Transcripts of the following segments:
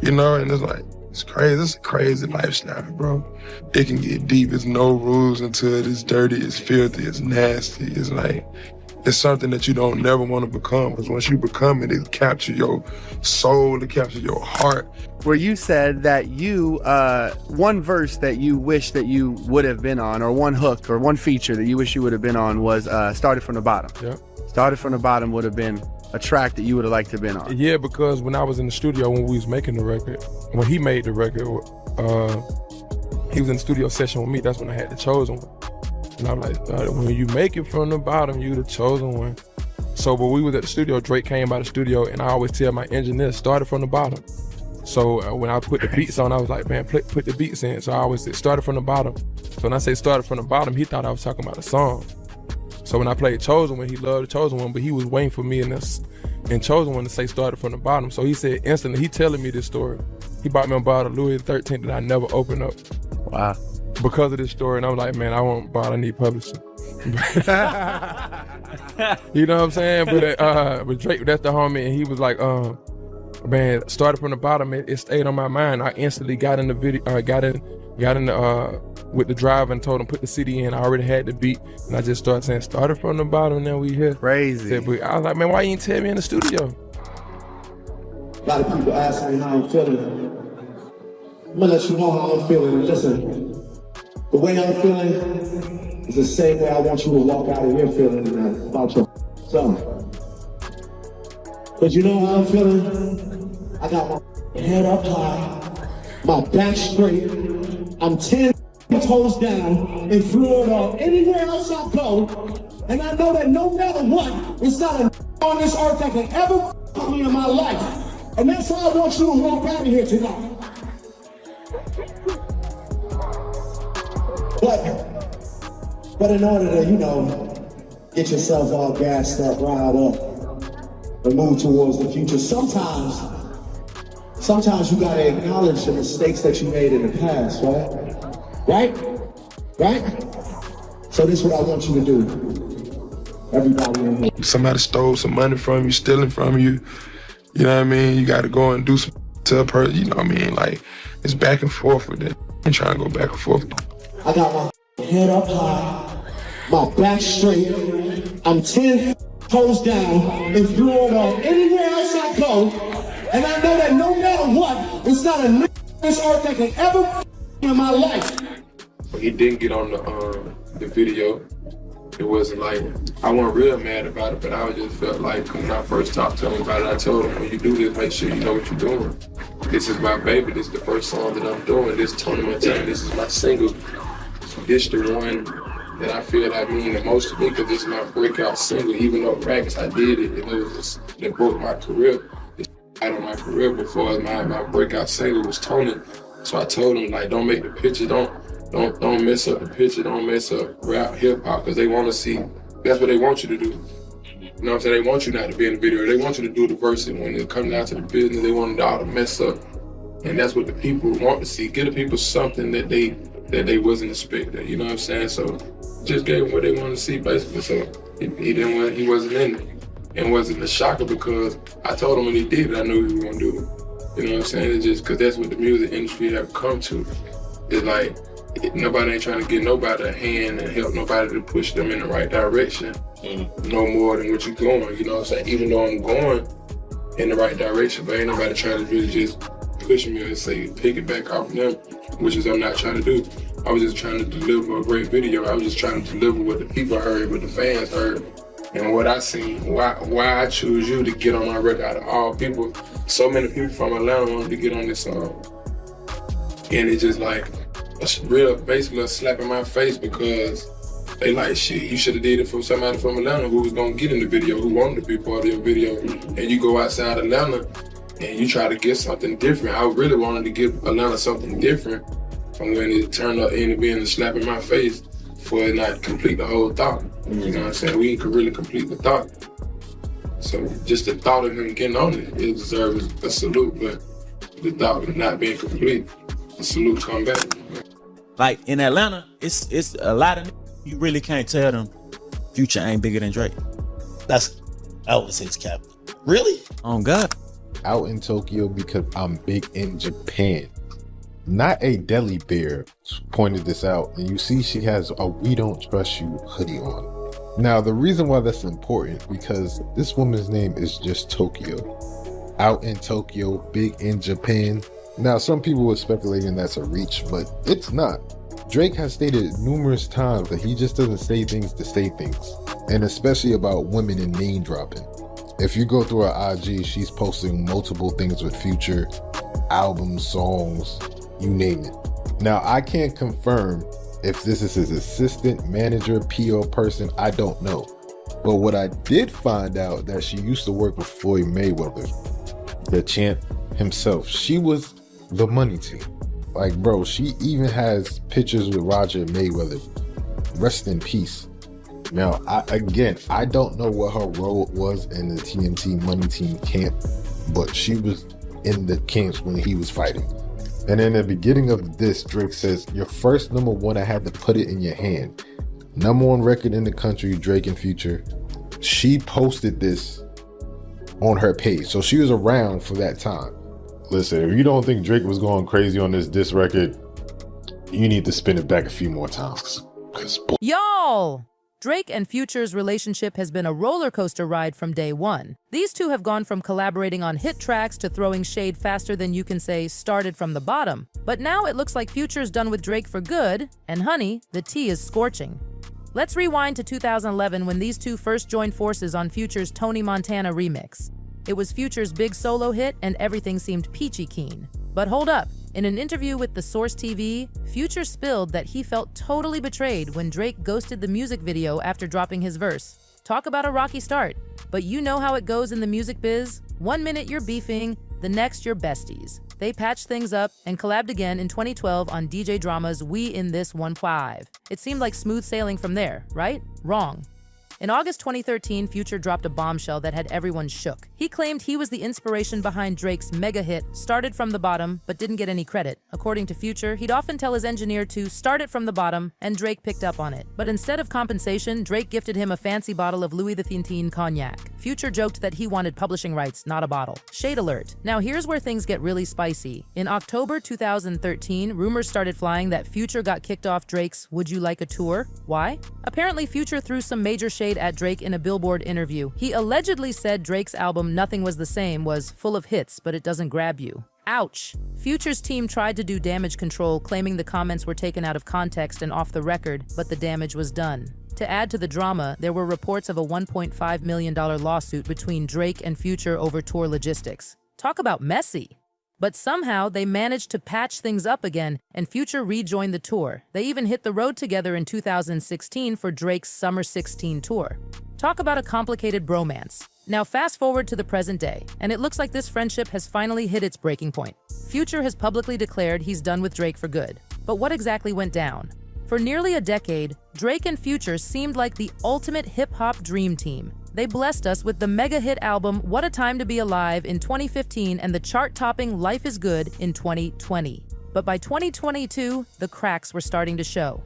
You know, and it's like, it's crazy. It's a crazy lifestyle, bro. It can get deep. There's no rules until it is dirty, it's filthy, it's nasty. It's like, it's something that you don't never want to become, because once you become it, it captures your soul, it captures your heart. Where you said that you, one verse that you wish that you would have been on, or one hook or one feature that you wish you would have been on was Started From the Bottom. Yeah. Started From the Bottom would have been a track that you would have liked to have been on. Yeah, because when I was in the studio, when we was making the record, when he made the record, he was in the studio session with me. That's when I had the chosen one. And I'm like, when you make it from the bottom, you the chosen one. So when we was at the studio, Drake came by the studio, and I always tell my engineer, started from the bottom. So when I put the beats on, I was like, man, put the beats in. So I always said, started from the bottom. So when I say started from the bottom, he thought I was talking about a song. So when I played Chosen One, he loved the Chosen One, but he was waiting for me in Chosen One to say started from the bottom. So he said instantly, he telling me this story. He bought me a bottle of Louis XIII that I never opened up. Wow. Because of this story, and I'm like, man, I want a bottle, I need publishing. You know what I'm saying? But Drake, that's the homie, and he was like, man, started from the bottom, it stayed on my mind. I instantly got in the video, with the driver and told him put the CD in. I already had the beat, and I just started saying, started from the bottom, and then we here. Crazy. I was like, man, why you ain't tell me in the studio? A lot of people ask me how I'm feeling. I'm gonna let you know how I'm feeling. Listen, the way I'm feeling is the same way I want you to walk out of here feeling about your son. Cause you know how I'm feeling? I got my head up high, my back straight, I'm 10 toes down in Florida, anywhere else I go, and I know that no matter what, it's not a on this earth that can ever put me in my life. And that's how I want you to walk out of here tonight. But in order to, you know, get yourself all gassed up, riled up, and move towards the future, sometimes you gotta acknowledge the mistakes that you made in the past, right? Right? So this is what I want you to do. Everybody in here. Somebody stole some money from you, stealing from you. You know what I mean? You gotta go and do some to a person, you know what I mean? Like, it's back and forth with it. I'm trying to go back and forth. I got my head up high, my back straight, I'm 10 toes down in Florida, anywhere else I go, and I know that no matter what, it's not a on this earth that can ever in my life. He didn't get on the video. It wasn't like, I wasn't real mad about it, but I just felt like when I first talked to him about it, I told him, when you do this, make sure you know what you're doing. This is my baby, this is the first song that I'm doing, this is Tony Montana, this is my single. This the one that I feel I mean the most to me, because this is my breakout single. Even though practice I did it, and it was just, that broke my career. It's out of my career before my breakout single was Tony. So I told him, like, don't make the picture, don't mess up the picture, don't mess up rap, hip hop, because they want to see, that's what they want you to do. You know what I'm saying? They want you not to be in the video. They want you to do the verse, and when it comes down to the business, they want it all to mess up. And that's what the people want to see. Give the people something that they wasn't expecting. You know what I'm saying? So just gave them what they wanted to see, basically. So he wasn't in it. And wasn't a shocker, because I told him when he did it, I knew he was gonna do it. You know what I'm saying? It's just because that's what the music industry have come to. It's like, nobody ain't trying to get nobody a hand and help nobody to push them in the right direction. No more than what you're going, you know what I'm saying? Even though I'm going in the right direction, but ain't nobody trying to really just push me and say, pick it back off them, which is I'm not trying to do. I was just trying to deliver a great video. I was just trying to deliver what the people heard, what the fans heard, and what I seen. Why I choose you to get on my record out of all people. So many people from Atlanta wanted to get on this song. And it's just like, basically a slap in my face, because they like, shit, you should have did it for somebody from Atlanta who was gonna get in the video, who wanted to be part of your video, and you go outside Atlanta and you try to get something different. I really wanted to give Atlanta something different from when it turned up into being a slap in my face for it not complete the whole thought. You know what I'm saying? We could really complete the thought. So just the thought of him getting on it deserves a salute, but the thought of not being complete, a salute come back. Like in Atlanta, it's a lot of you really can't tell them Future ain't bigger than Drake. I would say it's cap. Really? Oh God. out in Tokyo because I'm big in Japan. Not a deli bear pointed this out, and you see she has a "We Don't Trust You" hoodie on. Now, the reason why that's important, because this woman's name is just Tokyo. Out in Tokyo, big in Japan. Now, some people were speculating that's a reach, but it's not. Drake has stated numerous times that he just doesn't say things to say things, and especially about women and name dropping. If you go through her IG, she's posting multiple things with Future, albums, songs, you name it. Now, I can't confirm if this is his assistant, manager, PR person, I don't know. But what I did find out that she used to work with Floyd Mayweather, the champ himself. She was the money team. Like, bro, she even has pictures with Roger Mayweather. Rest in peace. Now, I don't know what her role was in the TMT money team camp, but she was in the camps when he was fighting. And in the beginning of this, Drake says, "Your first #1, I had to put it in your hand." #1 record in the country, Drake and Future. She posted this on her page, so she was around for that time. Listen, if you don't think Drake was going crazy on this diss record, you need to spin it back a few more times. Y'all! Drake and Future's relationship has been a roller coaster ride from day one. These two have gone from collaborating on hit tracks to throwing shade faster than you can say started from the bottom. But now it looks like Future's done with Drake for good, and honey, the tea is scorching. Let's rewind to 2011 when these two first joined forces on Future's Tony Montana remix. It was Future's big solo hit and everything seemed peachy keen. But hold up. In an interview with The Source TV, Future spilled that he felt totally betrayed when Drake ghosted the music video after dropping his verse. Talk about a rocky start. But you know how it goes in the music biz. One minute you're beefing, the next you're besties. They patched things up and collabed again in 2012 on DJ Drama's We In This 1.5. It seemed like smooth sailing from there, right? Wrong. In August 2013, Future dropped a bombshell that had everyone shook. He claimed he was the inspiration behind Drake's mega hit, Started From the Bottom, but didn't get any credit. According to Future, he'd often tell his engineer to start it from the bottom, and Drake picked up on it. But instead of compensation, Drake gifted him a fancy bottle of Louis XIII cognac. Future joked that he wanted publishing rights, not a bottle. Shade alert. Now here's where things get really spicy. In October 2013, rumors started flying that Future got kicked off Drake's Would You Like a Tour? Why? Apparently Future threw some major shade at Drake in a Billboard interview. He allegedly said Drake's album Nothing Was the Same was full of hits, but it doesn't grab you. Ouch. Future's team tried to do damage control, claiming the comments were taken out of context and off the record, but the damage was done. To add to the drama, there were reports of a $1.5 million lawsuit between Drake and Future over tour logistics. Talk about messy. But somehow, they managed to patch things up again, and Future rejoined the tour. They even hit the road together in 2016 for Drake's Summer 16 tour. Talk about a complicated bromance. Now fast forward to the present day, and it looks like this friendship has finally hit its breaking point. Future has publicly declared he's done with Drake for good. But what exactly went down? For nearly a decade, Drake and Future seemed like the ultimate hip-hop dream team. They blessed us with the mega hit album What a Time to Be Alive in 2015 and the chart-topping Life is Good in 2020. But by 2022, the cracks were starting to show.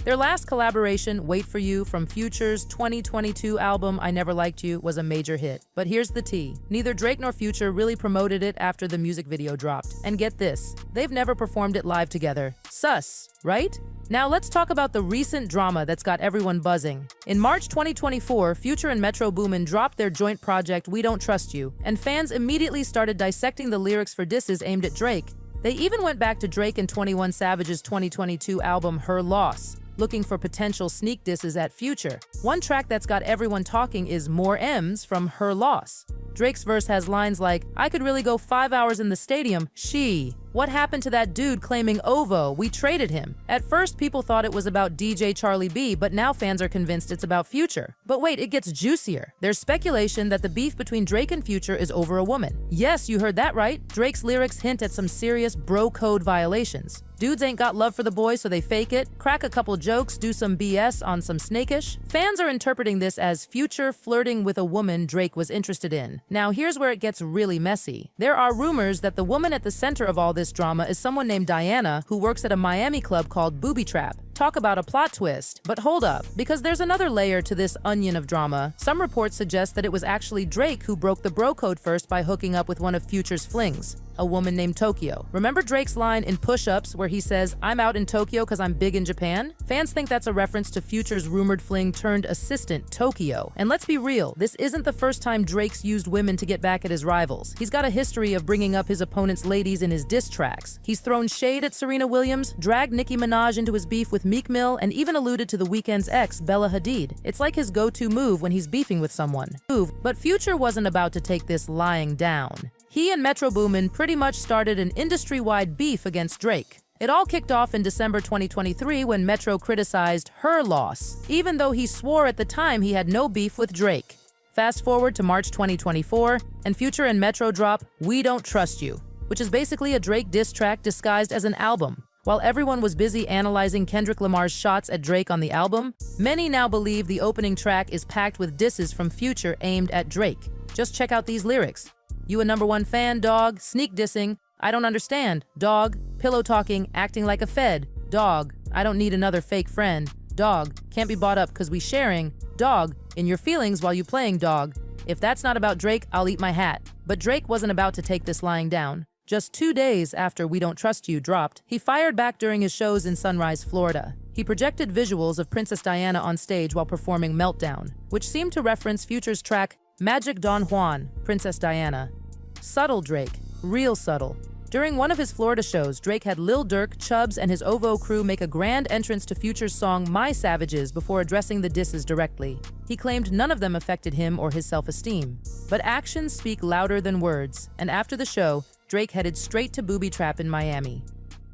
Their last collaboration, Wait For You, from Future's 2022 album I Never Liked You, was a major hit. But here's the tea. Neither Drake nor Future really promoted it after the music video dropped. And get this, they've never performed it live together. Sus, right? Now let's talk about the recent drama that's got everyone buzzing. In March 2024, Future and Metro Boomin dropped their joint project We Don't Trust You, and fans immediately started dissecting the lyrics for disses aimed at Drake. They even went back to Drake and 21 Savage's 2022 album Her Loss, looking for potential sneak disses at Future. One track that's got everyone talking is More M's from Her Loss. Drake's verse has lines like, I could really go 5 hours in the stadium, she. What happened to that dude claiming OVO? We traded him. At first, people thought it was about DJ Charlie B, but now fans are convinced it's about Future. But wait, it gets juicier. There's speculation that the beef between Drake and Future is over a woman. Yes, you heard that right. Drake's lyrics hint at some serious bro code violations. Dudes ain't got love for the boy, so they fake it, crack a couple jokes, do some BS on some snakish. Fans are interpreting this as Future flirting with a woman Drake was interested in. Now here's where it gets really messy. There are rumors that the woman at the center of all this drama is someone named Diana, who works at a Miami club called Booby Trap. Talk about a plot twist. But hold up, because there's another layer to this onion of drama. Some reports suggest that it was actually Drake who broke the bro code first by hooking up with one of Future's flings, a woman named Tokyo. Remember Drake's line in Push-Ups where he says, "I'm out in Tokyo because I'm big in Japan"? Fans think that's a reference to Future's rumored fling turned assistant, Tokyo. And let's be real, this isn't the first time Drake's used women to get back at his rivals. He's got a history of bringing up his opponent's ladies in his diss tracks. He's thrown shade at Serena Williams, dragged Nicki Minaj into his beef with Meek Mill, and even alluded to The Weeknd's ex, Bella Hadid. It's like his go-to move when he's beefing with someone. But Future wasn't about to take this lying down. He and Metro Boomin pretty much started an industry-wide beef against Drake. It all kicked off in December 2023 when Metro criticized her loss, even though he swore at the time he had no beef with Drake. Fast forward to March 2024, and Future and Metro drop We Don't Trust You, which is basically a Drake diss track disguised as an album. While everyone was busy analyzing Kendrick Lamar's shots at Drake on the album, many now believe the opening track is packed with disses from Future aimed at Drake. Just check out these lyrics. "You a #1 fan, dog, sneak dissing, I don't understand, dog, pillow talking, acting like a fed, dog, I don't need another fake friend, dog, can't be bought up cause we sharing, dog, in your feelings while you playing, dog. If that's not about Drake, I'll eat my hat." But Drake wasn't about to take this lying down. Just 2 days after We Don't Trust You dropped, he fired back during his shows in Sunrise, Florida. He projected visuals of Princess Diana on stage while performing Meltdown, which seemed to reference Future's track Magic Don Juan, Princess Diana. Subtle Drake, real subtle. During one of his Florida shows, Drake had Lil Durk, Chubbs, and his OVO crew make a grand entrance to Future's song My Savages before addressing the disses directly. He claimed none of them affected him or his self-esteem. But actions speak louder than words, and after the show, Drake headed straight to Booby Trap in Miami.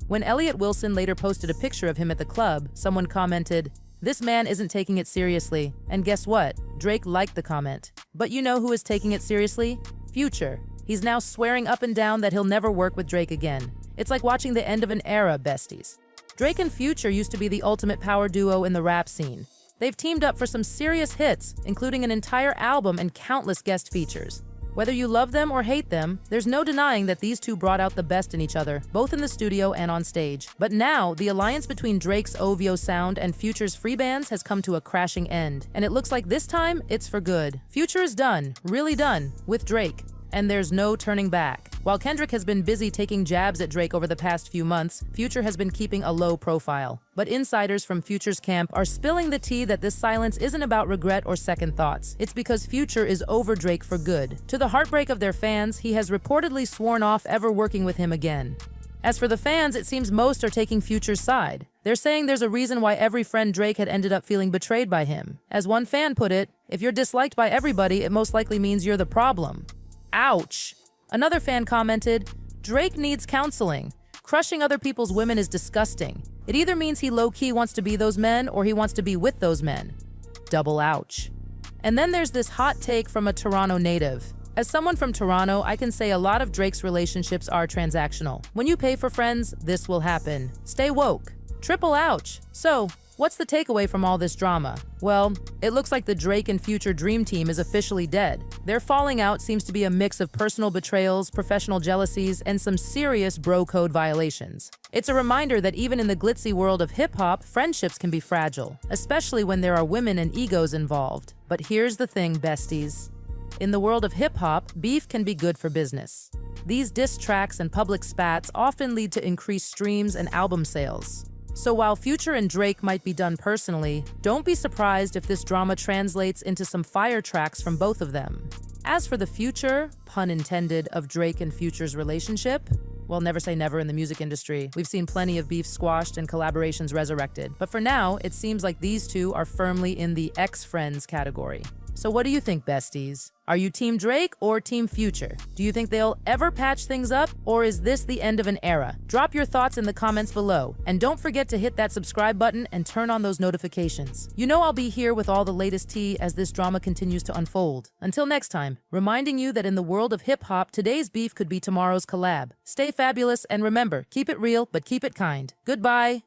When Elliott Wilson later posted a picture of him at the club, someone commented, "This man isn't taking it seriously." And guess what? Drake liked the comment. But you know who is taking it seriously? Future. He's now swearing up and down that he'll never work with Drake again. It's like watching the end of an era, besties. Drake and Future used to be the ultimate power duo in the rap scene. They've teamed up for some serious hits, including an entire album and countless guest features. Whether you love them or hate them, there's no denying that these two brought out the best in each other, both in the studio and on stage. But now, the alliance between Drake's OVO sound and Future's free bands has come to a crashing end. And it looks like this time, it's for good. Future is done, really done, with Drake. And there's no turning back. While Kendrick has been busy taking jabs at Drake over the past few months, Future has been keeping a low profile. But insiders from Future's camp are spilling the tea that this silence isn't about regret or second thoughts. It's because Future is over Drake for good. To the heartbreak of their fans, he has reportedly sworn off ever working with him again. As for the fans, it seems most are taking Future's side. They're saying there's a reason why every friend Drake had ended up feeling betrayed by him. As one fan put it, if you're disliked by everybody, it most likely means you're the problem. Ouch. Another fan commented, "Drake needs counseling. Crushing other people's women is disgusting. It either means he low-key wants to be those men or he wants to be with those men." Double ouch. And then there's this hot take from a Toronto native. As someone from Toronto, I can say a lot of Drake's relationships are transactional. When you pay for friends, this will happen. Stay woke. Triple ouch. So, what's the takeaway from all this drama? Well, it looks like the Drake and Future dream team is officially dead. Their falling out seems to be a mix of personal betrayals, professional jealousies, and some serious bro code violations. It's a reminder that even in the glitzy world of hip-hop, friendships can be fragile, especially when there are women and egos involved. But here's the thing, besties. In the world of hip-hop, beef can be good for business. These diss tracks and public spats often lead to increased streams and album sales. So while Future and Drake might be done personally, don't be surprised if this drama translates into some fire tracks from both of them. As for the future, pun intended, of Drake and Future's relationship, well, never say never in the music industry. We've seen plenty of beef squashed and collaborations resurrected. But for now, it seems like these two are firmly in the ex-friends category. So what do you think, besties? Are you Team Drake or Team Future? Do you think they'll ever patch things up, or is this the end of an era? Drop your thoughts in the comments below, and don't forget to hit that subscribe button and turn on those notifications. You know I'll be here with all the latest tea as this drama continues to unfold. Until next time, reminding you that in the world of hip-hop, today's beef could be tomorrow's collab. Stay fabulous, and remember, keep it real, but keep it kind. Goodbye.